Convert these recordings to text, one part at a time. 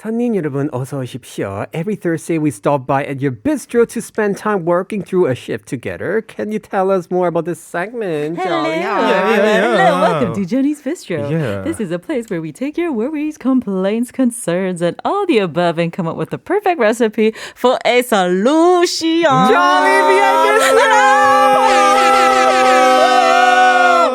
손님 여러분 어서 오십시오. Every Thursday we stop by at your bistro to spend time working through a shift together. Can you tell us more about this segment? Hello. Jolly? Hello. Welcome to Jenny's Bistro. Yeah. This is a place where we take your worries, complaints, concerns, and all the above and come up with the perfect recipe for a solution.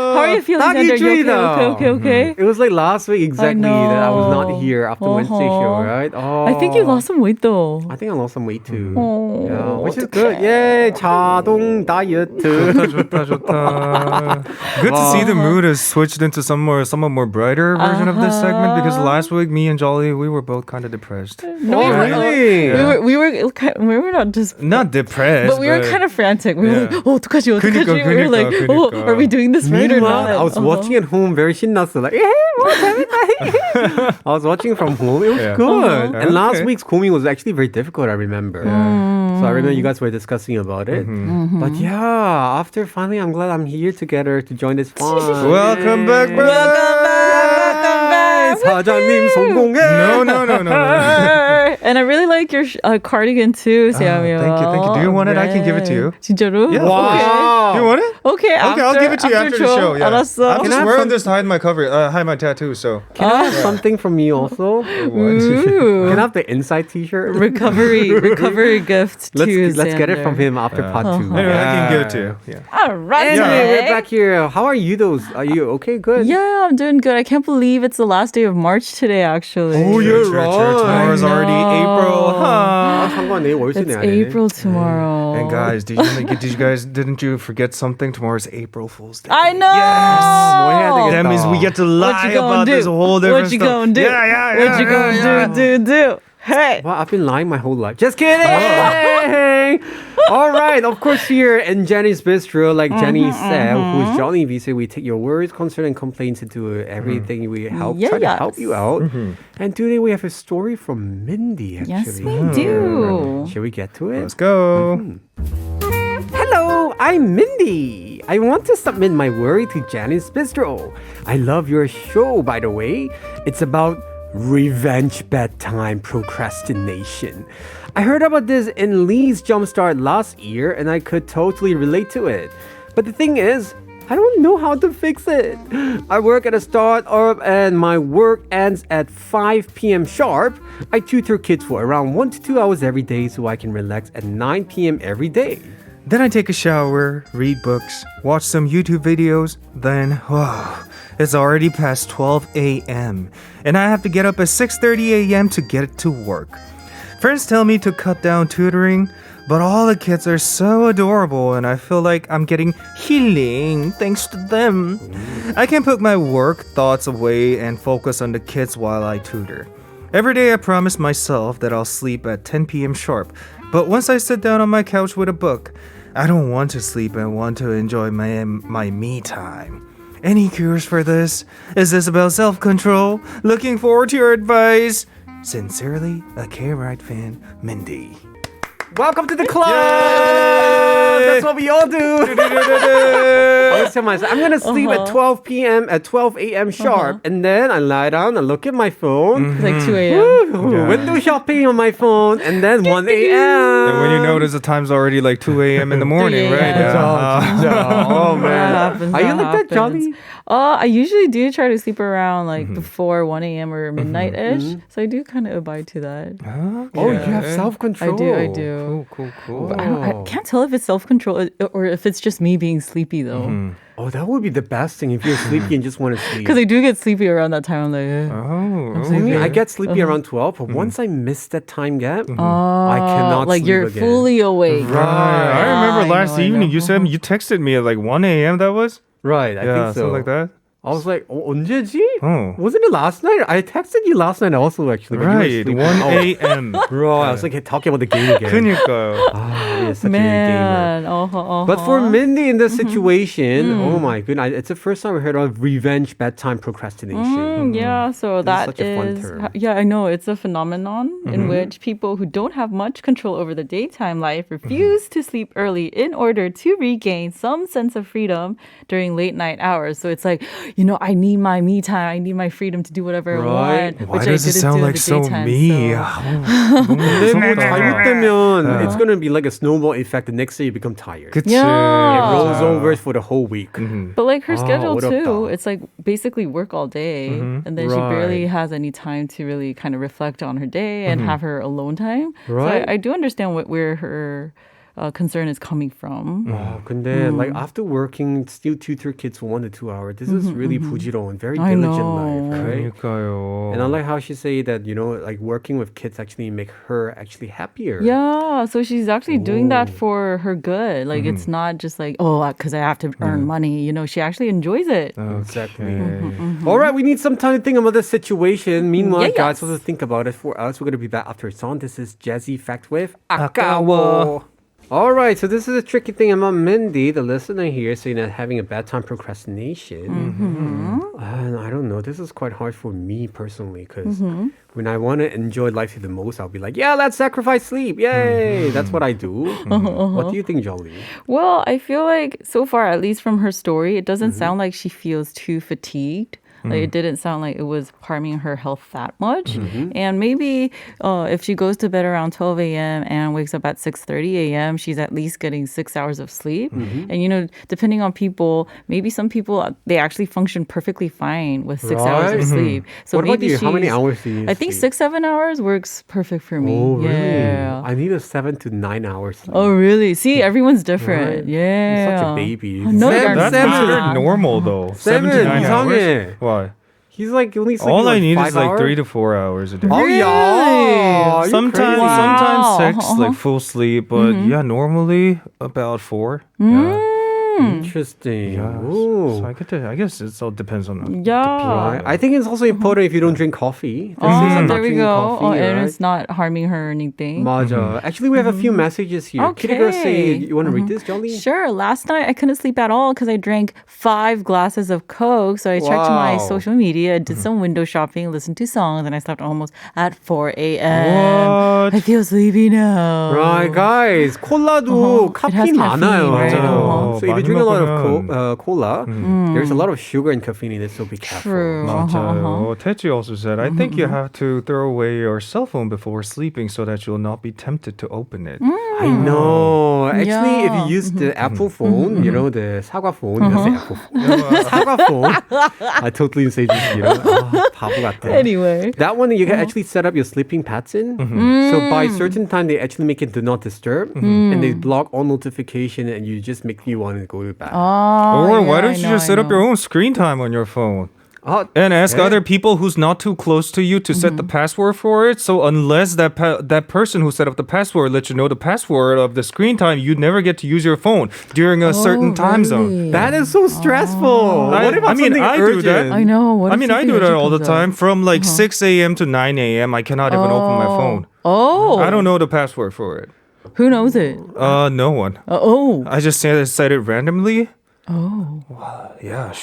How are you feeling, Xander? You okay? It was like last week exactly that I was not know. here after Wednesday show, right? Oh. I think you lost some weight though. I think I lost some weight too. Oh, Yeah, which is good. Yay, 자동 다이어트. 좋다. Good to see the mood has switched into somewhat more brighter version of this segment because last week me and Jolly we were both kind of depressed. No, Oh, really? we were not just Not depressed, but we were kind of frantic. We were like, 어떡하지? 그니까, We were like, 그니까. are we doing this right or Meanwhile, not? I was watching at home very 신났어. Like, yeah, I was watching from home. It was Yeah. good. And last Okay. week's Komi was actually very difficult, I remember. So I remember you guys were discussing about it. But yeah, after finally, I'm glad I'm here together to join this fun. Welcome back, bro. Welcome back. 사장님 성공해. No. And I really like your cardigan too, Samuel. Thank you. Do you want it? I can give it to you. 진짜로? Yeah. Wow. Do you want it? Okay, Okay, I'll give it to you after the show. Yeah. 알았어. I'm Can I just have wearing some- this to hide my tattoo. So Can I have something from me also? Ooh. Can I have the inside t-shirt? recovery gift to Let's get it Xander. from him after part 2. anyway, I can give it to you. Yeah. All right. Anyway, we're back here. How are you those? Are you okay? Good? Yeah, I'm doing good. I can't believe it's the last day of March today, actually. Oh, you're Sure. right. Tomorrow's already April. 아, Huh? 상관 내일 월세 It's 내야 되네. April tomorrow. And guys, didn't you forget something? Tomorrow's April Fool's Day. I know. 뭐 해야 되겠다. That means we get to lie What you about gonna this do? whole different What you stuff. gonna do? Yeah. What you gonna do? Hey. Well, I've been lying my whole life. Just kidding. All right. Of course, here in Jenny's Bistro, like Jenny said, who's Johnny Visa, we take your worries, concerns, and complaints into everything. We try to help you out. And today we have a story from Mindy, actually. Yes, we do. Shall we get to it? Let's go. Hello, I'm Mindy. I want to submit my worry to Janice Bistro. I love your show, by the way. It's about revenge bedtime procrastination. I heard about this in Lee's Jumpstart last year and I could totally relate to it. But the thing is, I don't know how to fix it. I work at a startup and my work ends at 5 p.m. sharp. I tutor kids for around 1 to 2 hours every day so I can relax at 9 p.m. every day. Then I take a shower, read books, watch some YouTube videos, then, it's already past 12 a.m. and I have to get up at 6:30 a.m. to get to work. Friends tell me to cut down tutoring, but all the kids are so adorable and I feel like I'm getting healing thanks to them. I can put my work thoughts away and focus on the kids while I tutor. Every day I promise myself that I'll sleep at 10 p.m. sharp, but once I sit down on my couch with a book, I don't want to sleep and want to enjoy my me time. Any cures for this? Is this about self-control? Looking forward to your advice. Sincerely, a Kride fan, Mindy. Welcome to the club! That's what we all do! I always tell myself, I'm gonna sleep at 12 p.m. at 12 a.m. sharp, and then I lie down and look at my phone. It's like 2 a.m. Window shopping on my phone, and then 1 a.m. And when you notice the time's already like 2 a.m. in the morning, 3 right? a.m. Oh man. That happens. Are you like that, Johnny? I usually do try to sleep around like before 1 a.m. or midnight-ish. So I do kind of abide to that. Oh, you have self-control. I do. Cool. But I can't tell if it's self-control or if it's just me being sleepy though. Oh, that would be the best thing if you're sleepy and just want to sleep. Because I do get sleepy around that time. I'm like, Oh, For me, I get sleepy around 12, but once I miss that time gap, I cannot like sleep you're again. fully awake. Right. I remember last I evening know. you said you texted me at like 1 a.m. That was? Right, I think so. something like that. I was like, 언제지? Oh. Wasn't it last night? I texted you last night also, actually. but you were Right, sleeping. 1 Oh, a.m. bro, I was like talking about the game again. 그니까요. Ah, you're such a gamer. Man. But for Mindy in this situation, oh my goodness, it's the first time I heard of revenge bedtime procrastination. Yeah, so that such a fun is term. yeah, I know it's a phenomenon in which people who don't have much control over the daytime life refuse to sleep early in order to regain some sense of freedom during late night hours. So it's like I need my me time. I need my freedom to do whatever I Right. want. Why which does I it didn't sound do in like the so daytime, me? so- 근데 뭐 잘못되면 it's gonna be like a snowball effect. The next day you become tired. 그치. It Yeah. rolls over for the whole week. But like her schedule 어렵다. too, it's like basically work all day, and then she Right. barely has any time to really kind of reflect on her day and have her alone time. Right. So I do understand where her concern is coming from. 근데 like after working, still tutor kids for 1 to 2 hours. This is really 부지런한, very I diligent know. life, right? 그러니까요. And I like how she say that like working with kids actually make her actually happier. Yeah, so she's actually doing that for her good. Like it's not just like, because I have to earn money. She actually enjoys it. Exactly. All right, we need some time to think about this situation. Meanwhile, guys, also think about it for us. We're going to be back after a song. This is Jazzy Fact with 아까워. All right, so this is a tricky thing about Mindy, the listener here, saying that having a bad time procrastination. And I don't know, this is quite hard for me personally because when I want to enjoy life the most, I'll be like, yeah, let's sacrifice sleep. Yay! That's what I do. What do you think, Jolie? Well, I feel like so far, at least from her story, it doesn't sound like she feels too fatigued. Like it didn't sound like it was harming her health that much. And maybe if she goes to bed around 12 a.m. and wakes up at 6:30 a.m., she's at least getting 6 hours of sleep. And depending on people, maybe some people they actually function perfectly fine with 6 hours of sleep. So What about maybe you? How many she's- hours do you I think sleep? 6-7 hours works perfect for me. Oh, really? Yeah. I need a 7 to 9 hours sleep. Oh, really? See, everyone's different. Right. Yeah. You're such a baby. No, Sam, you're That's Sam, not. considered normal though. 7 to Seven, 9 hours. 이상해. Why? He's like only sleeping All I like need 5 is like hours. 3 to 4 hours a day. Oh yeah. You're Sometimes, crazy. sometimes 6, Wow. like full sleep, but yeah, normally about 4. Yeah. Interesting. Ooh. So I guess it all depends on the Yeah. Right. I think it's also important if you don't drink coffee. This is I'm not There we drinking go. coffee, And right? it's not harming her or anything. 맞아. Actually, we have a few messages here. Okay. Kitty say, you want to read this, Jolly? Sure. Last night I couldn't sleep at all because I drank 5 glasses of Coke. So I checked my Wow. social media, did some window shopping, listened to songs, and I slept almost at 4 a.m. What? I feel sleepy now. Right, guys. 콜라도 It has 카페인 많아요. caffeine, right? 맞아요. So if you 많이 drink a lot of 먹으면- cola, there's a lot of sugar and caffeine in it, so be careful. True. 맞아요. Teji also said, I think you have to throw away your cell phone before sleeping so that you'll not be tempted to open it. I know. Actually, if Yeah. you use the Apple phone, the 사과 phone, you say Apple phone. 사과 phone. I totally say this, 바보 같아. Anyway. That one, you can actually set up your sleeping pattern. So by certain time, they actually make it do not disturb, and they block all notification, and you just make you want to go to bed. Or why yeah, don't you just set up your own screen time on your phone? And ask yeah. other people who's not too close to you to set the password for it. So unless that person who set up the password lets you know the password of the screen time, you never get to use your phone during a certain time zone. That is so stressful. What about something I do that. urgent? I know. What I if mean, I something do that urgent all the comes up? time. From like 6 a.m. to 9 a.m., I cannot even open my phone. Oh. I don't know the password for it. Who knows it? No one. Oh. I just set it randomly. Oh. Yeah.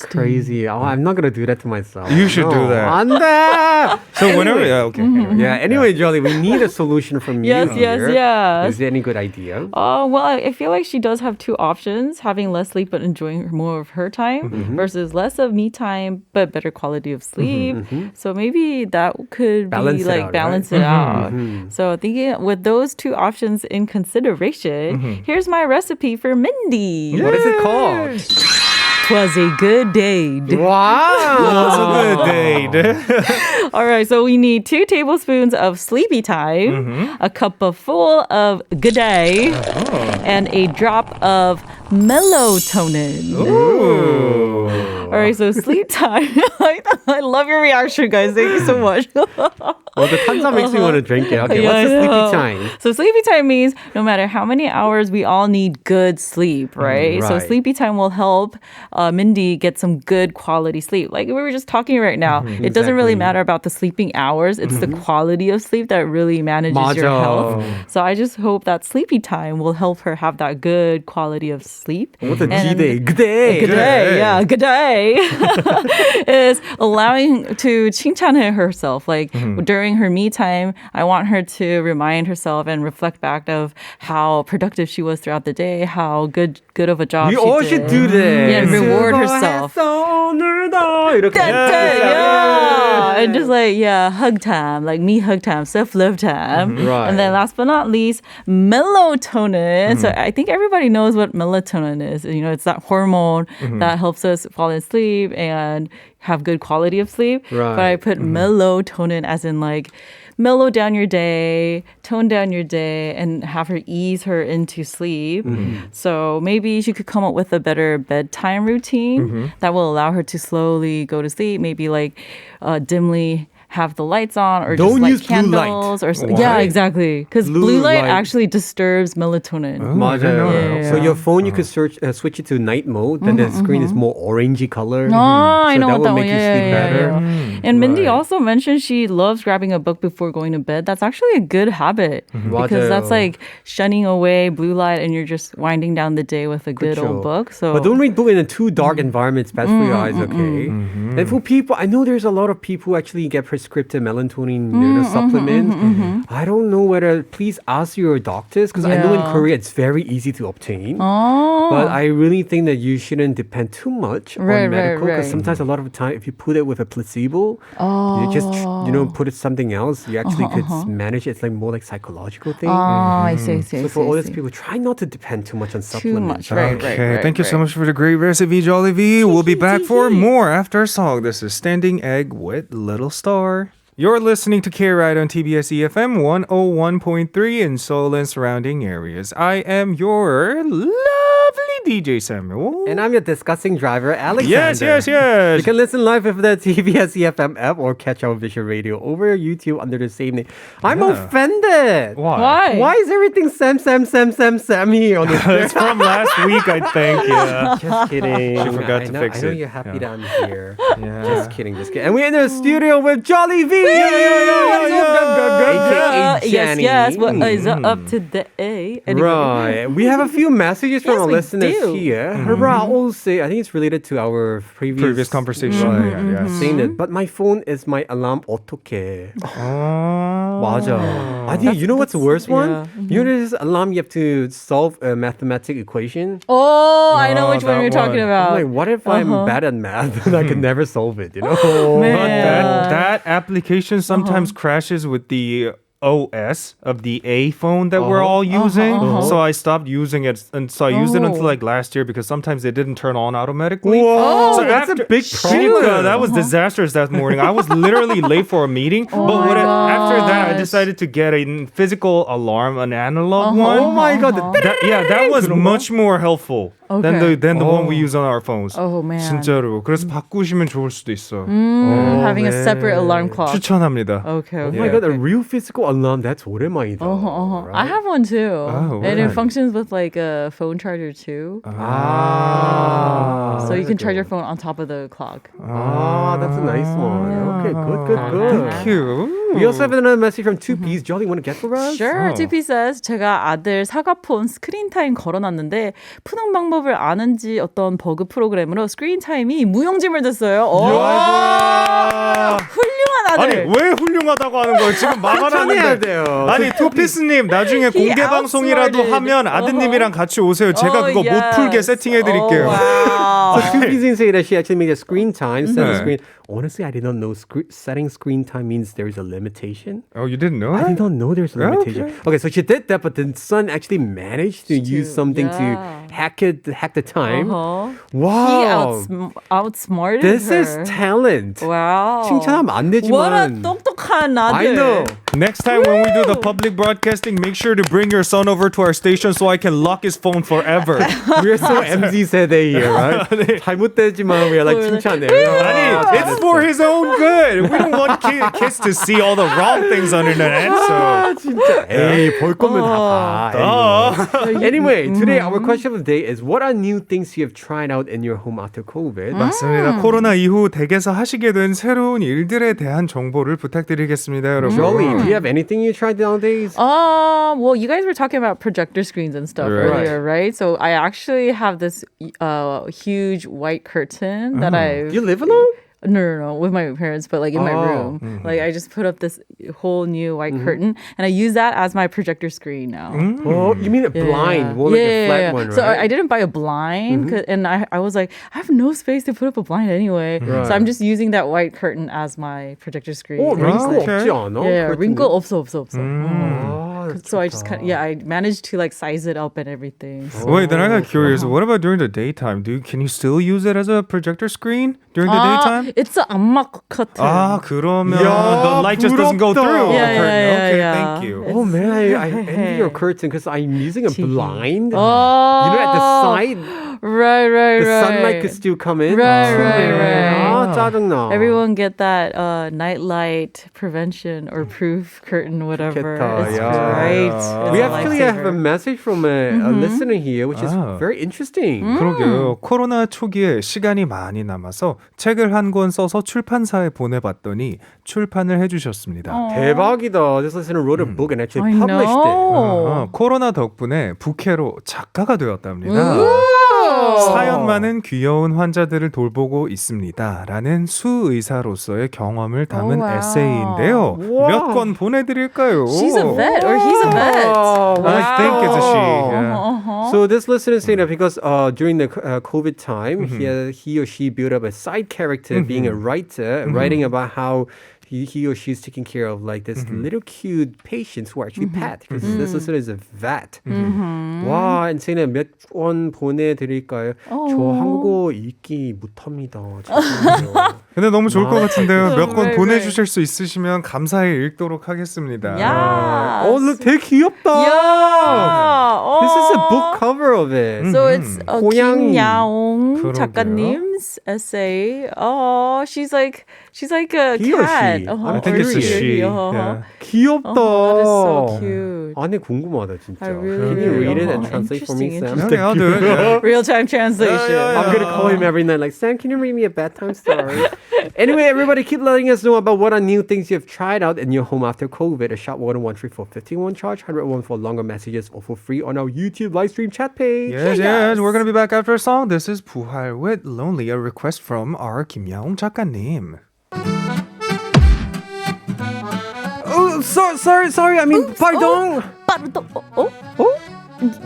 Crazy. Oh, I'm not gonna do that to myself. You should do that. 안 돼. So whenever, yeah, okay. Anyway. Yeah. Anyway, Jolly, we need a solution from Yes, you. yes, here. yes. Is there any good idea? Well, I feel like she does have 2 options, having less sleep but enjoying more of her time versus less of me time but better quality of sleep. So maybe that could Balance be it like out, balance right? it out. So thinking with those 2 options in consideration, here's my recipe for Mindy. What is it called? 'Twas a good day. Wow. Good day. All right, so we need 2 tablespoons of sleepy time, a cup of full of good day, and a drop of melatonin. All right, so sleep time. I love your reaction, guys. Thank you so much. Well, the 탄산 makes me want to drink it. Okay, Yeah, what's the I know. sleepy time? So sleepy time means no matter how many hours, we all need good sleep, right? So right. sleepy time will help Mindy get some good quality sleep. Like we were just talking right now, it doesn't really Exactly. matter about the sleeping hours. It's the quality of sleep that really manages your 맞아. health. So I just hope that sleepy time will help her have that good quality of sleep. What's a And- G-day? G'day. Good day, yeah, good day is allowing to 칭찬해 herself. Like during during her me time, I want her to remind herself and reflect back of how productive she was throughout the day, how good of a job We she all did. should do this. Yeah, and reward herself. Yeah. And just like, hug time, like me hug time, self-love time. Right. And then last but not least, melatonin. So I think everybody knows what melatonin is. You know, it's that hormone that helps us fall asleep and have good quality of sleep. Right. But I put melatonin as in like mellow down your day, tone down your day, and have her ease her into sleep. So maybe she could come up with a better bedtime routine that will allow her to slowly go to sleep. Maybe like dimly have the lights on or Don't just like use blue light. candles or Why? yeah, exactly. Because Blue blue light light. actually disturbs melatonin. 맞아요. Yeah. So your phone, you could switch it to night mode. Then the screen is more orangey color. Oh, I So know that what will that make one. you sleep better. And Mindy Right. also mentioned she loves grabbing a book before going to bed. That's actually a good habit because that's 맞아요. like shunning away blue light and you're just winding down the day with a good 그쵸. old book. So But don't read book in a too dark environment. It's bad for your eyes, okay? And for people, I know there's a lot of people who actually get prescriptive melatonin supplements. I don't know whether, please ask your doctors because I know in Yeah. Korea it's very easy to obtain. Oh. But I really think that you shouldn't depend too much Right, on medical because right. sometimes a lot of the time if you put it with a placebo, you just put it something else, you actually could manage it. It's like more like psychological thing. I see. So for all these people, try not to depend too much on Too supplements. much, right, Okay, right. thank you so much for the great recipe, Jolly V. We'll be back for more after a song. This is Standing Egg with Little Star. You're listening to Kride on TBS EFM 101.3 in Seoul and surrounding areas. I am your lovely DJ Samuel. And I'm your disgusting driver, Alexander. Yes. You can listen live with the TBS EFM app or catch our visual radio over YouTube under the same name. I'm offended. Why? Why is everything Sam here on the It's from last week, I think. Yeah. Just kidding. She forgot to fix I know it. you're happy that I'm here. Yeah. Just kidding. And we're in the studio with Jolly V. AKA Jenny. Yes. What is up today? Anyway. Right. We have a few messages from Yes, our we listeners do. here. Raul say, I think it's related to our previous conversation. Right. Yeah. Saying that, but my phone is my alarm 어떡해. 맞아. I think you know what's the worst one? You know this alarm you have to solve a mathematical equation? Oh, I know which one that you're talking one. about. I'm like, what if I'm bad at math and I can never solve it, you know? But that application sometimes crashes with the OS of the A phone that we're all using. So I stopped using it, and so I used it until like last year because sometimes it didn't turn on automatically. Whoa, So that's a big problem. 그러니까, that was disastrous that morning. I was literally late for a meeting, but after that I decided to get a physical alarm, an analog one. Oh my god. That was much more helpful than Okay. the one we use on our phones. Oh man. 진짜로. 그래서 바꾸시면 좋을 수도 있어. Having a separate alarm clock. 추천합니다. Okay. Oh my god, a real physical alarm, that's 오랜만이다. I have one too. Oh, and it right. functions with like a phone charger too. Ah. So you can charge your phone on top of the clock. Ah, that's a nice one. Okay, good. Thank you. We also have another message from 2Ps. Jolly, want to get for us? Sure. TP says 제가 아들 사과폰 스크린 타임 걸어놨는데 푸는 방법을 아는지 어떤 버그 프로그램으로 스크린 타임이 무용지물 됐어요. 훌륭한 아니 아들. 왜 훌륭하다고 하는 거예요? 지금 추천해야 막아놨는데. 돼요. 아니 투피스님 나중에 공개 방송이라도 outsmarted. 하면 아드님이랑 같이 오세요. 제가 그거 못 풀게 세팅해드릴게요. Wow. So 2Ps say that she actually made a screen time, set the 네. screen. Honestly, I did not know setting screen time means there's a limitation. Oh, you didn't know I that? did not know there's a limitation. Okay, so she did that, but the son actually managed to use something to hack the time. He Wow. outsmarted This her. is talent. Wow. 칭찬하면 안 What a 되지만. 똑똑한 아들. I know. Next time when we do the public broadcasting, make sure to bring your son over to our station so I can lock his phone forever. We're so MZ 세대 here, right? 잘못되지만 we're like 칭찬해요. 아니, it's for his own good. We don't want kids to see all the wrong things on the internet. So. 진짜. 에이, 볼 거면 다 봐. Anyway, today our question of the day is what are new things you have tried out in your home after COVID? 맞습니다. 코로나 이후 댁에서 하시게 된 새로운 일들에 대한 정보를 부탁드리겠습니다, 여러분. Jolie, do you have anything you tried nowadays? Well, you guys were talking about projector screens and stuff Right. earlier, right? So I actually have this huge white curtain that I. You live alone? No, with my parents, but like in my room. Like I just put up this whole new white curtain, and I use that as my projector screen now. Oh, you mean a blind, more like a flat one, right? So I didn't buy a blind, and I was like, I have no space to put up a blind anyway. So I'm just using that white curtain as my projector screen. 어, 링크 okay. 없지 않아? Yeah, curtain? wrinkle 없어. 아, So I just I managed to like size it up and everything. So. Wait, then I got curious. What about during the daytime? Can you still use it as a projector screen during the daytime? It's an 안막 curtain. 아, 그러면 야, the light just doesn't go 부럽다. through. Yeah, the curtain. yeah, Okay, yeah. thank you. Oh man, I envy your curtain because I'm using a blind. Oh, You know, at the side, right. the sunlight could still come in. Right. 아, 짜증나. Everyone get that night light prevention or proof curtain, whatever. 좋겠다. It's Yeah. great. Yeah. It's We a actually have a lifesaver. message from a listener here, which is very interesting. 그러게요. 코로나 초기에 시간이 많이 남아서 책을 한 권 써서 출판사에 보내봤더니 출판을 해주셨습니다. 대박이다. This listener wrote a book and actually I published it. know. 코로나 덕분에 부캐로 작가가 되었답니다. 사연 많은 귀여운 환자들을 돌보고 있습니다. 라는 수의사로서의 경험을 담은 Oh, wow. 에세이인데요. Wow. 몇 권 보내드릴까요? She's a vet or he's a vet. I think it's a she. Yeah. So this listener is saying that because during the COVID time, he or she built up a side character being a writer, writing about how he or she's taking care of like this little cute patients who are actually pet. Because this listener is a vet. 와, and saying that 몇 권 보내드릴까요? 저 한국어 읽기 못합니다. 죄송해요. 근데 너무 좋을 것 같은데요. 몇 권 Right, 보내주실 수 있으시면 감사히 읽도록 하겠습니다. Yeah. look, 되게 귀엽다. Yeah. This is a book cover of it. So it's 고양이. 김야옹 그러게요. 작가님's essay. Oh, she's like a He or cat. she? Uh-huh. I think it's a she. Uh-huh. Yeah. 귀엽다. That is so cute. 안에 궁금하다 진짜. I really, Can you read it really and translate for me, Sam? Okay, I'll do it. Yeah. Real-time translation. I'm gonna call him every night like, Sam, can you read me a bedtime story? Anyway, everybody keep letting us know about what are new things you've tried out in your home after COVID. A shop 113 for 51 charge, 101 for longer messages or for free on our YouTube live stream chat page. Yes. We're going to be back after a song. This is 부활 with Lonely, a request from our 김야옹 작가님. Oh, sorry. I mean, pardon. Oh?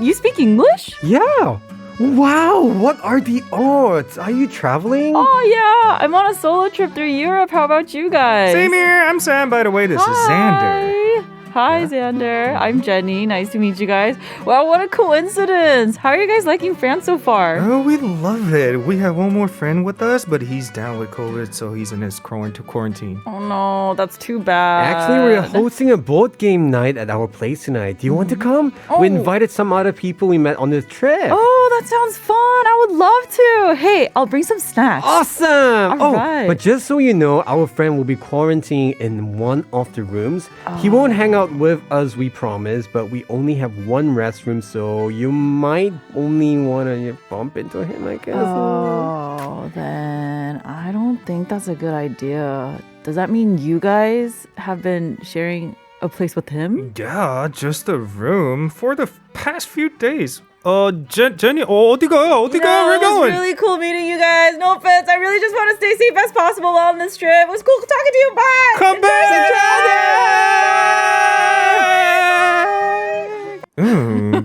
You speak English? Yeah. Wow, what are the odds? Are you traveling? Oh yeah, I'm on a solo trip through Europe. How about you guys? Same here. I'm Sam, by the way. This is Xander. Hi, Xander. I'm Jenny. Nice to meet you guys. Wow, what a coincidence. How are you guys liking France so far? Oh, we love it. We have one more friend with us, but he's down with COVID, so he's in his quarantine. Oh no, that's too bad. Actually, we're hosting a board game night at our place tonight. Do you want to come? We invited some other people we met on this trip. Oh, that sounds fun. I would love to. Hey, I'll bring some snacks. Awesome! All right. But just so you know, our friend will be quarantining in one of the rooms. He won't hang out with us, we promise, but we only have one restroom, so you might only want to bump into him, I guess. Oh, then I don't think that's a good idea. Does that mean you guys have been sharing a place with him? Yeah, just a room for the past few days. Jenny, 어디 가요? We're It going. was really cool meeting you guys. No offense. I really just want to stay safe as possible on this trip. It was cool talking to you. Bye. Come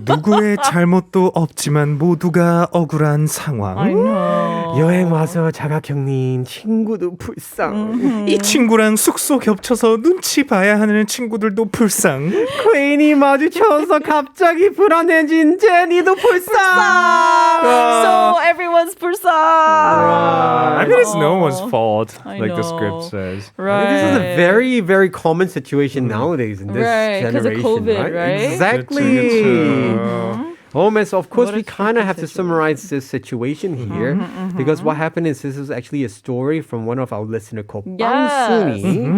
누구의 잘못도 없지만 모두가 억울한 상황. I know. 여행 와서 자가격리인 친구도 불쌍. 이 친구랑 숙소 겹쳐서 눈치 봐야 하는 친구들도 불쌍. 괜히 마주쳐서 갑자기 불안해진 제니도 불쌍. So everyone's 불쌍. I mean, it's no one's fault, I like the know. script says. Right. This is a very, very common situation nowadays in this Right, 'cause of generation, COVID, right? Exactly. 그쵸. Oh man, so of course What we a kind of tricky have to summarize this situation here because what happened is this was actually a story from one of our listeners called Yes. Bangsuni.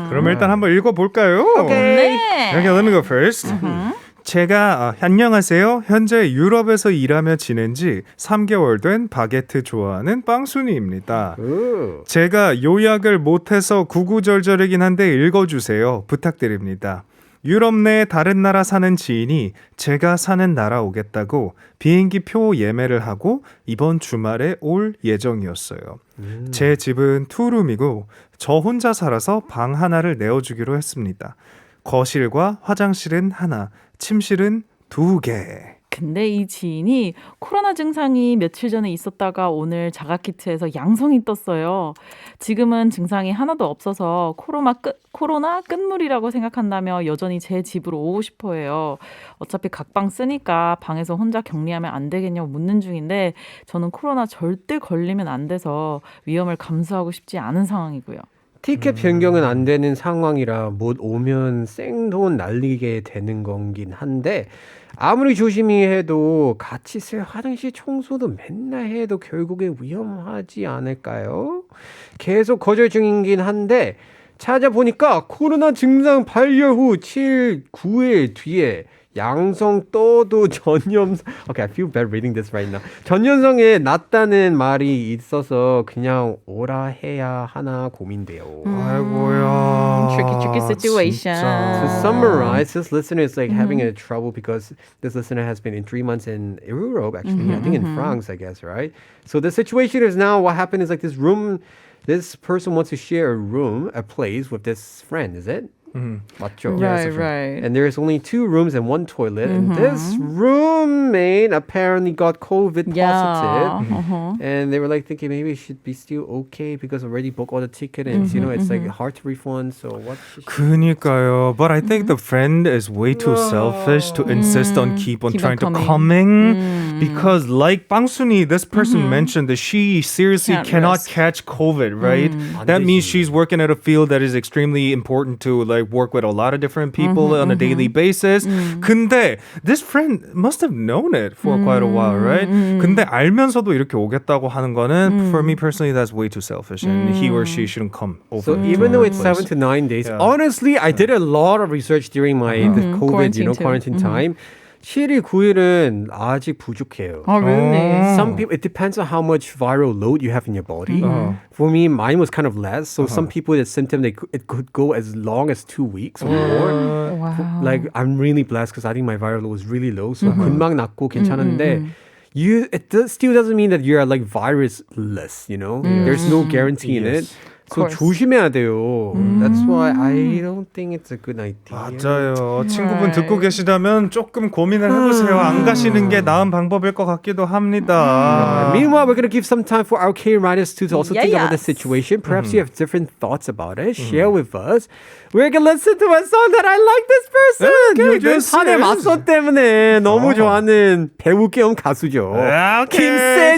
그럼 일단 한번 읽어볼까요? Okay. 네. Okay, let me go first. 제가 안녕하세요. 현재 유럽에서 일하며 지낸 지 3개월 된 바게트 좋아하는 빵순이입니다. Ooh. 제가 요약을 못해서 구구절절이긴 한데 읽어주세요. 부탁드립니다. 유럽 내 다른 나라 사는 지인이 제가 사는 나라 오겠다고 비행기 표 예매를 하고 이번 주말에 올 예정이었어요. 제 집은 투룸이고 저 혼자 살아서 방 하나를 내어주기로 했습니다. 거실과 화장실은 하나, 침실은 2개. 근데 이 지인이 코로나 증상이 며칠 전에 있었다가 오늘 자가키트에서 양성이 떴어요. 지금은 증상이 하나도 없어서 코로나 끝물이라고 생각한다며 여전히 제 집으로 오고 싶어 해요. 어차피 각방 쓰니까 방에서 혼자 격리하면 안 되겠냐고 묻는 중인데 저는 코로나 절대 걸리면 안 돼서 위험을 감수하고 싶지 않은 상황이고요. 티켓 변경은 안 되는 상황이라 못 오면 생돈 날리게 되는 거긴 한데 아무리 조심히 해도 같이 쓸 화장실 청소도 맨날 해도 결국엔 위험하지 않을까요? 계속 거절 중이긴 한데 찾아보니까 코로나 증상 발열 후 7, 9일 뒤에 양성 떠도 전염성 Okay, I feel bad reading this right now. 전염성에 낫다는 말이 있어서 그냥 오라 해야 하나 고민돼요. 아이고야. Tricky situation. 진짜. To summarize, this listener is like having a trouble because this listener has been in 3 months in Europe, actually. I think in France, I guess, right? So the situation is now what happened is like this person wants to share a room, a place with this friend, is it? 맞죠? Right. And there's only 2 rooms and 1 toilet. And this roommate apparently got COVID positive. And they were like thinking maybe it should be still okay because already booked all the ticket and you know it's like hard to refund. So what? 그니까요. But I think the friend is way too selfish to insist on keep on Keep trying on to coming. coming because like Bangsuni, this person mentioned that she seriously Can't cannot risk. catch COVID, right? That means she's working at a field that is extremely important to like work with a lot of different people on a daily basis. 근데 this friend must have known it for quite a while, right? 근데 알면서도 이렇게 오겠다고 하는 거는 for me personally that's way too selfish and he or she shouldn't come over. So to even though our it's place. 7 to 9 days, Yeah. honestly, I did a lot of research during my the COVID, Quarantine too. quarantine time. 7일, 9일은 아직 부족해요. Oh, really? Some people, it depends on how much viral load you have in your body. For me, mine was kind of less. So some people, the symptom, it could go as long as 2 weeks or more. Wow. Like, I'm really blessed because I think my viral load was really low. So 금방 낫고 괜찮은데, still doesn't mean that you're like virusless, you know? There's no guarantee in it. So course. 조심해야 돼요. That's why I don't think it's a good idea. 맞아요. 친구분 듣고 계시다면 조금 고민을 해보세요. 안 가시는 게 나은 방법일 것 같기도 합니다. Meanwhile, we're going to give some time for our K-writers to also think about the Yes. situation. Perhaps you have different thoughts about it. Share with us. We're going to listen to a song that I like this person. Okay, 요즘 this 산에 is- 맞서 때문에 너무 좋아하는 배우 겸 가수죠. Okay.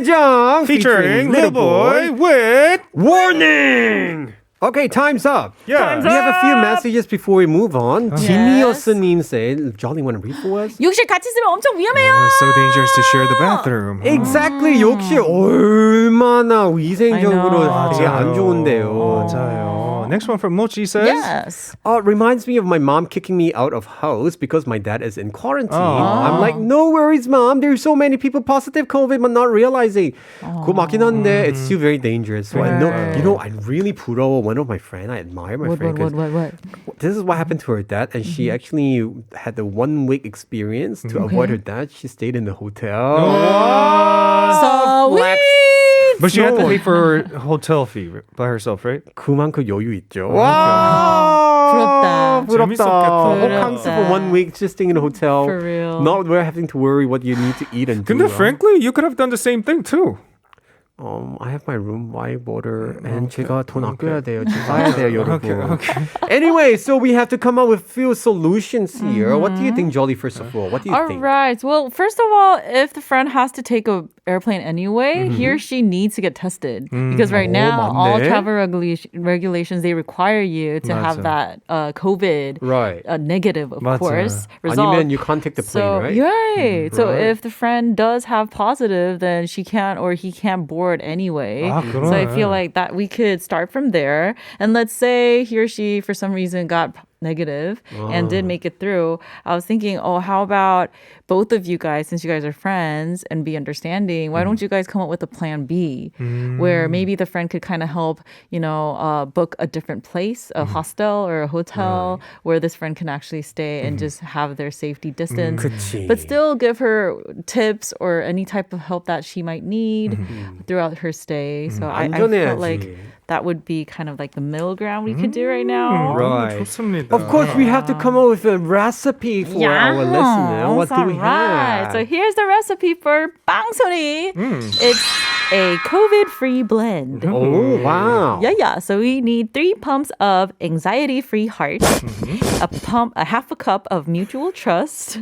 김세정 Featuring Little Boy with Warning. Okay, time's up. Yeah. We have a few messages before we move on. 지니어스님 said, Jolly, want to read for us? 욕실 같이 쓰면 엄청 위험해요. It's so dangerous to share the bathroom. Exactly. 역시 얼마나 위생적으로 I know. 되게 안 좋은데요. 맞아요. Next one from Mochi says. Yes. Reminds me of my mom kicking me out of house because my dad is in quarantine. Oh. I'm like, no worries, mom. There's so many people positive COVID, but not realizing. 그거 맞긴 한데 it's still very dangerous. So I know, I'm really 부러워. One of my friends, I admire my friend. 'cause What? This is what happened to her dad, and she actually had the 1 week experience to avoid her dad. She stayed in the hotel. So Flex. But she had to No. pay for her hotel fee by herself, right? 그만큼 여유 있죠. 와, 부럽다. 부럽다. 재밌었겠다. 호캉스 for 1 week, just staying in a hotel. For real. Not we're having to worry what you need to eat and do. 근데 frankly, you could have done the same thing too. I have my room, my water, and 제가 돈 아껴야 돼요. 사야 돼요, 여러분. Okay. Anyway, so we have to come up with few solutions here. What do you think, Jolly, first of all? What do you All think? right. Well, first of all, if the friend has to take a airplane anyway, he or she needs to get tested because right now all 맞네. travel regulations they require you to have that COVID Right. negative, of 맞아요. course. Result. 아니면 you can't take the plane, So right? right. So Right. if the friend does have positive, then she can't or he can't board anyway. 아, So I 그러네. feel like that we could start from there. And let's say he or she for some reason got negative and did make it through, I was thinking, oh, how about both of you guys, since you guys are friends and be understanding, why don't you guys come up with a plan B where maybe the friend could kind of help, book a different place, a hostel or a hotel where this friend can actually stay and just have their safety distance, 그치. but still give her tips or any type of help that she might need throughout her stay. So I felt like that would be kind of like the middle ground we could do right now. Right. 좋습니다. Of course, we have to come up with a recipe for our listener. What do we right. have? So here's the recipe for 빵소리. It's a COVID-free blend. Oh, wow. Yeah. So we need 3 pumps of anxiety-free heart, a half a cup of mutual trust,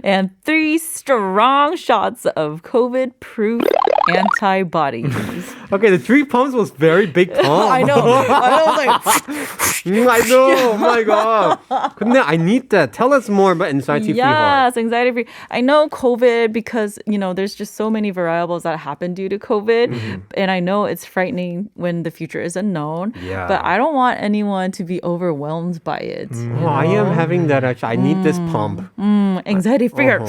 and 3 strong shots of COVID-proof antibodies. Okay, the 3 pumps was very big pump. I know. I was like, I know. Oh my god. 근데 I need that. Tell us more about anxiety-free heart. yes, anxiety-free. I know COVID because, there's just so many variables that happen due to COVID. And I know it's frightening when the future is unknown. Yeah. But I don't want anyone to be overwhelmed by it. Oh, I am having that actually. I need this pump. Anxiety-free heart.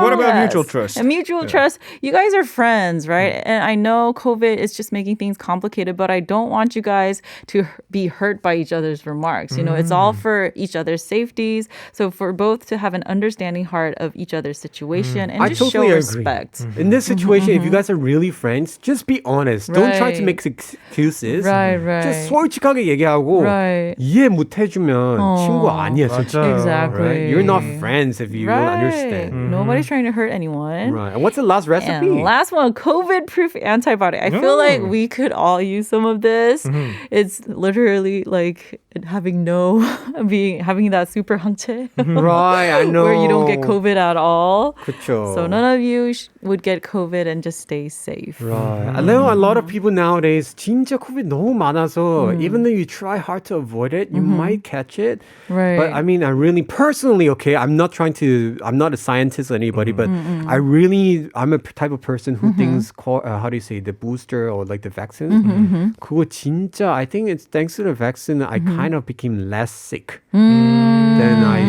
What about Yes. mutual trust? And mutual trust, you guys are friends, right? And I know COVID is just making things complicated, but I don't want you guys to be hurt by each other's remarks. It's all for each other's safeties. So for both to have an understanding heart of each other's situation and I just totally show agree. respect. In this situation, if you guys are really friends, just be honest. Don't try to Right. make excuses. Right. Just 솔직하게 얘기하고 Right. 이해 못 해주면 친구 아니야, 솔직히. 맞아. Exactly. Right? You're not friends if you don't understand. Nobody's trying to hurt anyone. Right. And what's the last recipe? And last one, COVID-proof antibody. I feel like we could all use some of this. It's literally like having that super 항체. Right, I know. Where you don't get COVID at all. 그쵸. So none of you would get COVID and just stay safe. Right. I know a lot of people nowadays 진짜 COVID 너무 많아서 even though you try hard to avoid it, you might catch it. Right. But I mean, I really personally, okay, I'm not a scientist or anybody, but I'm a type of person who thinks, how do you say, the booster or like the vaccine? 그거 진짜, I think it's thanks to the vaccine, I kind of became less sick than I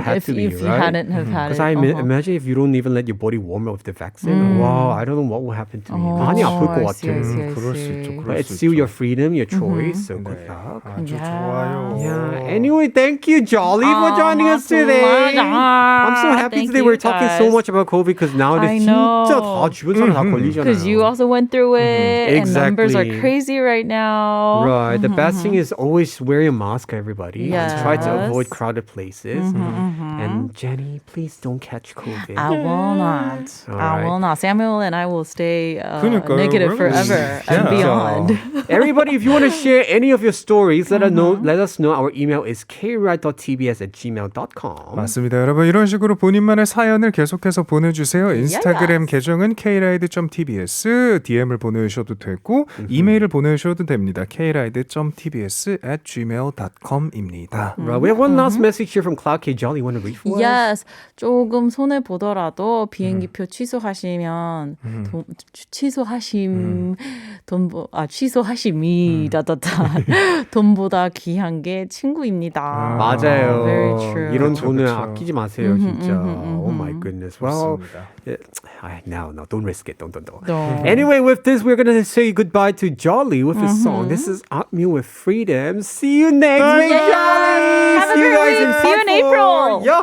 had if to be, you right? hadn't have had Because it. I imagine if you don't even let your body warm up with the vaccine, wow, I don't know what will happen to me. 많이 아플 것 I see, I 같아. see, I 그럴 수 see. 있죠. But it's still your freedom, your choice. So good luck. 아주 좋아요. Yeah. Anyway, thank you, Jolly, for joining us today. I'm so happy Thank today you, we're talking so guys. much about COVID because nowadays I know. 진짜 다 주변 사람 다 걸리잖아요. Because you also went through it, and numbers are Exactly. crazy right now. Right. The best thing is always wear your mask, everybody. Yes. Try to avoid crowded places. And Jenny, please don't catch COVID. I will not. All I right. will not. Samuel and I will stay 그러니까요. negative forever and beyond. Everybody, if you want to share any of your stories, let us know. Our email is kride.tbs@gmail.com. 맞습니다. 여러분 이런 식으로 본인만의 사연을 계속해서 보내주세요. 인스타그램 계정은 kride.tbs DM을 보내주셔도 되고 이메일을 보내주셔도 됩니다. kride.tbs@gmail.com입니다. Right. We have one last message here from Cloud K. Jolly. Want to read for us? Yes. 조금 손해 보더라도 비행기표 취소하시면 취소하심이 돈보다 귀한 게 친구입니다. 맞아요. Very true. 이런 그쵸, 돈을 그쵸. 아끼지 마세요, 진짜. Oh my goodness. Well, no, don't risk it. Don't. No. Anyway, with this, we're gonna say goodbye to Jolly with his song. This is Akmu with Freedom. See you next week, Jolly. Have a See you great guys week. in See you in part 4. April. Yo.